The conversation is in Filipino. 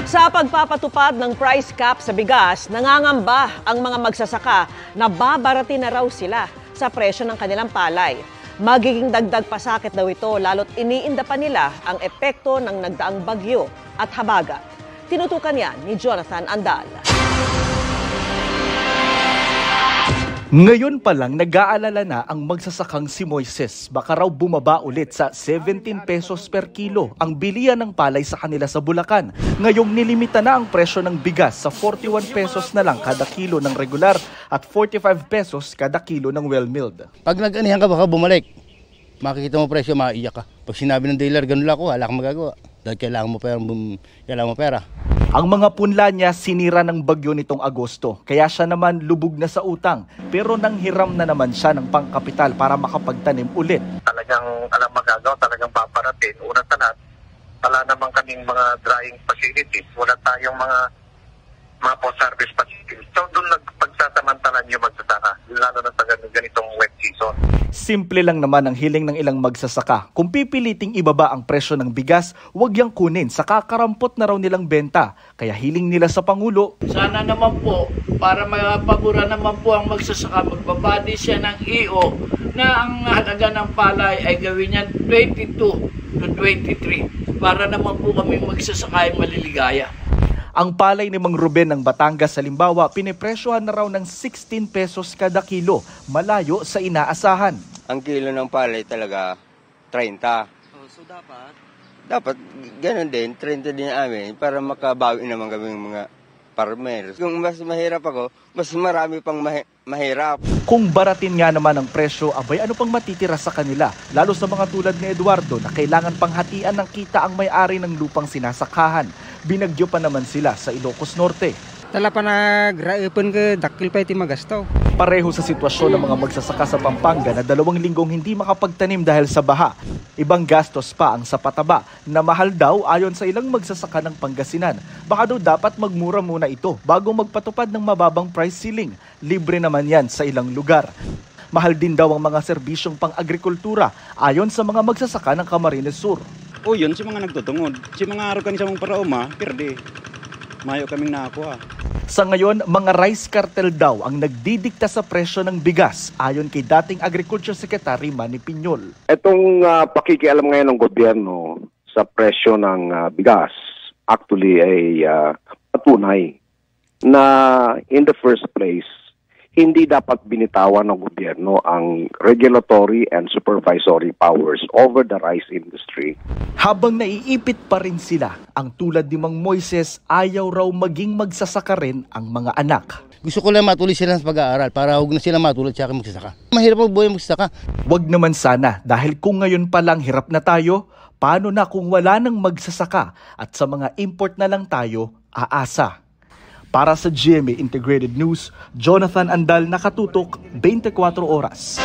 Sa pagpapatupad ng price cap sa bigas, nangangamba ang mga magsasaka na babaratin na raw sila sa presyo ng kanilang palay. Magiging dagdag pasakit daw ito lalo't iniinda pa nila ang epekto ng nagdaang bagyo at habagat. Tinutukan yan ni Jonathan Andal. Ngayon pa lang nag-aalala na ang magsasakang si Moises. Baka raw bumaba ulit sa 17 pesos per kilo ang bilihan ng palay sa kanila sa Bulacan. Ngayong nilimita na ang presyo ng bigas sa 41 pesos na lang kada kilo ng regular at 45 pesos kada kilo ng well-milled. Pag nag-anihan ka baka bumalik, makikita mo presyo, maiiyak ka. Pag sinabi ng dealer, ganun lang ako, wala kang magagawa. Dahil kailangan mo pera. Ang mga punla niya sinira ng bagyo nitong Agosto, kaya siya naman lubog na sa utang. Pero nanghiram na naman siya ng pangkapital para makapagtanim ulit. Talagang alam magagawa, talagang paparating. Una sa lahat, wala naman kaming mga drying facilities. Wala tayong mga post-harvest facilities. So doon nagpagsasamantalan yung magsasaka, lalo na sa ganitong wet season. Simple lang naman ang hiling ng ilang magsasaka. Kung pipiliting ibaba ang presyo ng bigas, huwag yang kunin sa kakarampot na raw nilang benta. Kaya hiling nila sa Pangulo. Sana naman po, para mapabura naman po ang magsasaka, magbabadi siya ng EO na ang halaga ng palay ay gawin niya 22 to 23 para naman po kami magsasaka ay maliligaya. Ang palay ni Mang Ruben ng Batangas halimbawa, pinipresyohan na raw ng 16 pesos kada kilo, malayo sa inaasahan. Ang kilo ng palay talaga 30. So dapat? Dapat ganun din, 30 din amin para makabawi naman kami mga farmers. Kung mas mahirap ako, mas marami pang mahirap. Kung baratin nga naman ang presyo, abay ano pang matitira sa kanila? Lalo sa mga tulad ni Eduardo na kailangan panghatian ng kita ang may-ari ng lupang sinasakahan. Binagyo pa naman sila sa Ilocos Norte. Tala pa nagraipon ka, dakil pa iti magastaw. Pareho sa sitwasyon ng mga magsasaka sa Pampanga na 2 linggong hindi makapagtanim dahil sa baha. Ibang gastos pa ang sa pataba na mahal daw ayon sa ilang magsasaka ng Pangasinan. Baka daw dapat magmura muna ito bago magpatupad ng mababang price ceiling. Libre naman yan sa ilang lugar. Mahal din daw ang mga serbisyong pang-agrikultura ayon sa mga magsasaka ng Camarines Sur. O yun, si mga nagtutungod. Si mga organisasyon mong parauma, perde. Mayo kaming nakakuha. Sa ngayon, mga rice cartel daw ang nagdidikta sa presyo ng bigas ayon kay dating Agriculture Secretary Manny Piñol. Itong pakikialam ngayon ng gobyerno sa presyo ng bigas actually ay patunay na in the first place, hindi dapat binitawan ng gobyerno ang regulatory and supervisory powers over the rice industry. Habang naiipit pa rin sila, ang tulad ni Mang Moises, ayaw raw maging magsasaka rin ang mga anak. Gusto ko lang matuloy sila sa pag-aaral para huwag na sila matulad sa akin magsasaka. Mahirap ang buhay magsasaka. Wag naman sana dahil kung ngayon pa lang hirap na tayo, paano na kung wala nang magsasaka at sa mga import na lang tayo aasa? Para sa GMA Integrated News, Jonathan Andal, nakatutok 24 oras.